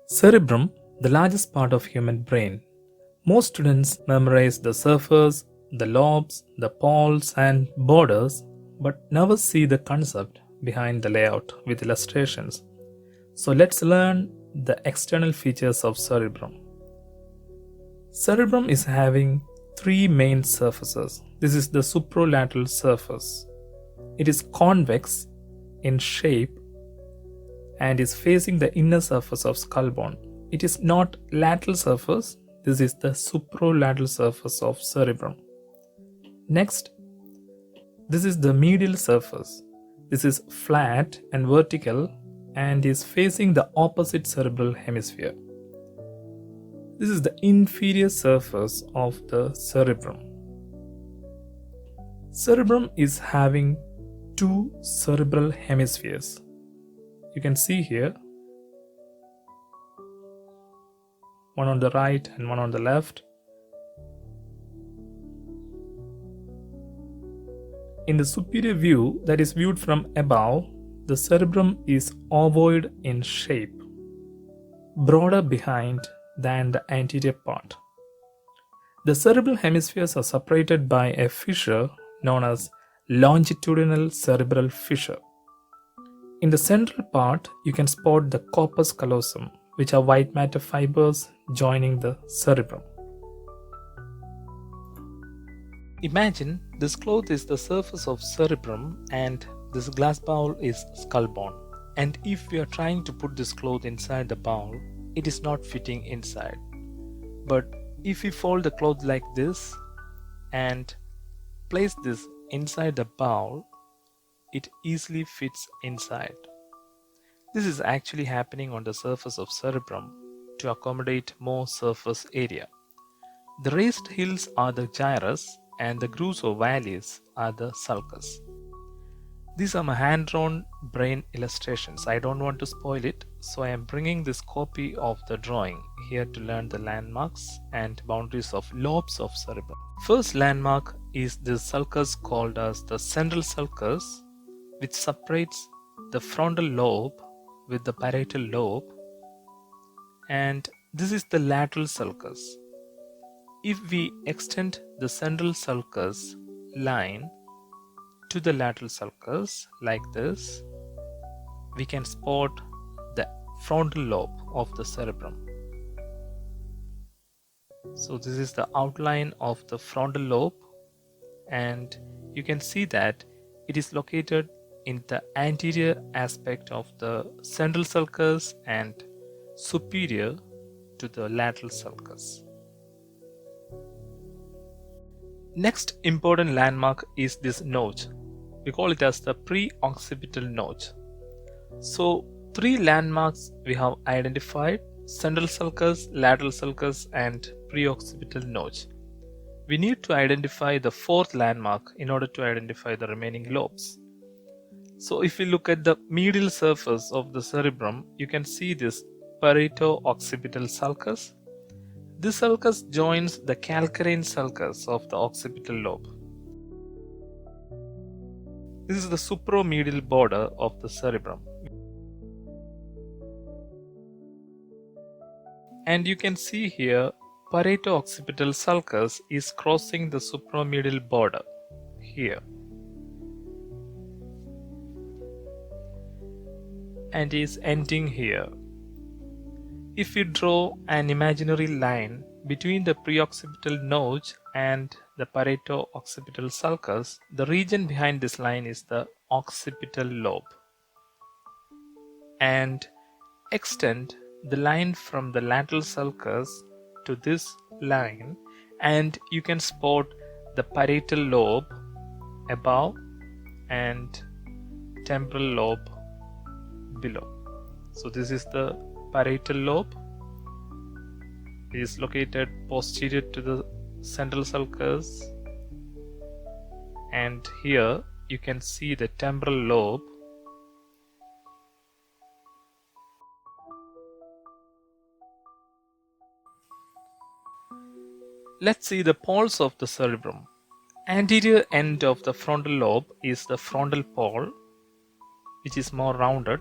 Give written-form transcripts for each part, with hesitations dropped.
Cerebrum, the largest part of human brain. Most students memorize the surface, the lobes, the poles and borders, but never see the concept behind the layout with illustrations. So let's learn the external features of cerebrum. Cerebrum is having three main surfaces. This is the superolateral surface. It is convex in shape and is facing the inner surface of skull bone. It is not lateral surface. This is the superolateral surface of cerebrum. Next, this is the medial surface. This is flat and vertical and is facing the opposite cerebral hemisphere. This is the inferior surface of the cerebrum. Cerebrum is having two cerebral hemispheres. You can see here, one on the right and one on the left. In the superior view, that is viewed from above, the cerebrum is ovoid in shape, broader behind than the anterior part. The cerebral hemispheres are separated by a fissure known as longitudinal cerebral fissure. In the central part, you can spot the corpus callosum, which are white matter fibers joining the cerebrum. Imagine this cloth is the surface of cerebrum and this glass bowl is skull bone. And if we are trying to put this cloth inside the bowl, it is not fitting inside. But if we fold the cloth like this and place this inside the bowl, it easily fits inside. This is actually happening on the surface of cerebrum to accommodate more surface area. The raised hills are the gyrus and the grooves or valleys are the sulcus. These are my hand-drawn brain illustrations. I don't want to spoil it, so I am bringing this copy of the drawing here to learn the landmarks and boundaries of lobes of cerebrum. First landmark is this sulcus called as the central sulcus, which separates the frontal lobe with the parietal lobe, and this is the lateral sulcus. If we extend the central sulcus line to the lateral sulcus like this, we can spot the frontal lobe of the cerebrum. So this is the outline of the frontal lobe, and you can see that it is located in the anterior aspect of the central sulcus and superior to the lateral sulcus. Next important landmark is this notch. We call it as the pre-occipital notch. So three landmarks we have identified: central sulcus, lateral sulcus and pre-occipital notch. We need to identify the fourth landmark in order to identify the remaining lobes. So if we look at the medial surface of the cerebrum, you can see this parieto-occipital sulcus. This sulcus joins the calcarean sulcus of the occipital lobe. This is the supromedial border of the cerebrum. And you can see here, parieto-occipital sulcus is crossing the supromedial border here, and is ending here. If we draw an imaginary line between the preoccipital notch and the parieto-occipital sulcus, the region behind this line is the occipital lobe. And extend the line from the lateral sulcus to this line, and you can spot the parietal lobe above and temporal lobe below. So this is the parietal lobe. It is located posterior to the central sulcus, and here you can see the temporal lobe. Let's see the poles of the cerebrum. Anterior end of the frontal lobe is the frontal pole, which is more rounded.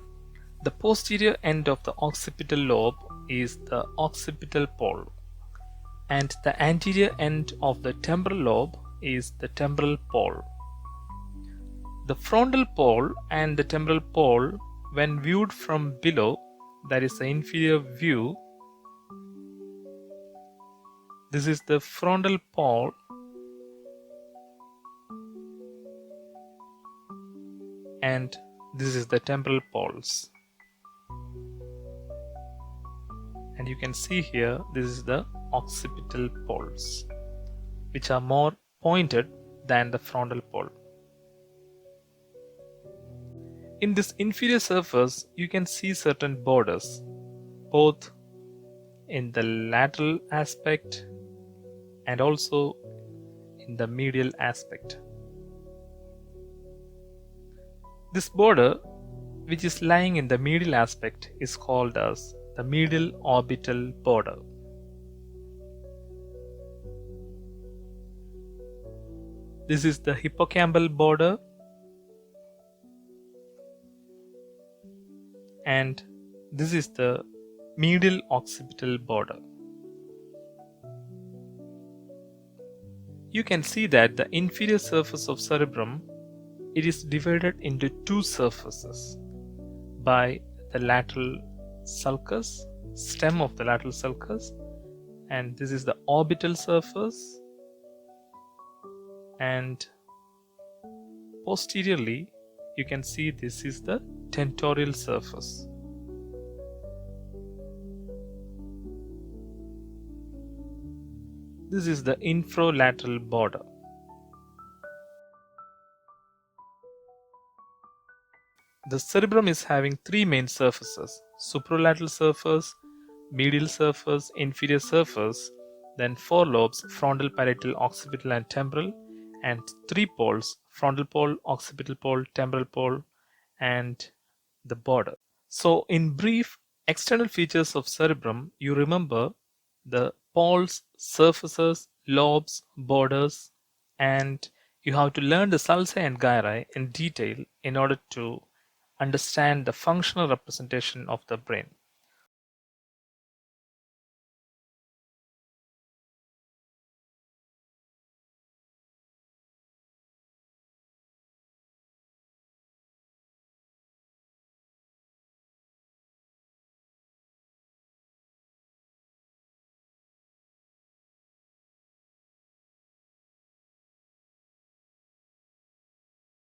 The posterior end of the occipital lobe is the occipital pole, and the anterior end of the temporal lobe is the temporal pole. The frontal pole and the temporal pole, when viewed from below, that is the inferior view, this is the frontal pole and this is the temporal poles. And you can see here, this is the occipital poles, which are more pointed than the frontal pole. In this inferior surface, you can see certain borders, both in the lateral aspect and also in the medial aspect. This border, which is lying in the medial aspect, is called as the medial orbital border. This is the hippocampal border, and this is the medial occipital border. You can see that the inferior surface of cerebrum, it is divided into two surfaces by the lateral sulcus, stem of the lateral sulcus, and this is the orbital surface, and posteriorly you can see this is the tentorial surface. This is the infralateral border. The cerebrum is having three main surfaces: superolateral surface, medial surface, inferior surface, then four lobes: frontal, parietal, occipital and temporal, and three poles: frontal pole, occipital pole, temporal pole, and the border. So in brief, external features of cerebrum, you remember the poles, surfaces, lobes, borders, and you have to learn the sulci and gyri in detail in order to understand the functional representation of the brain.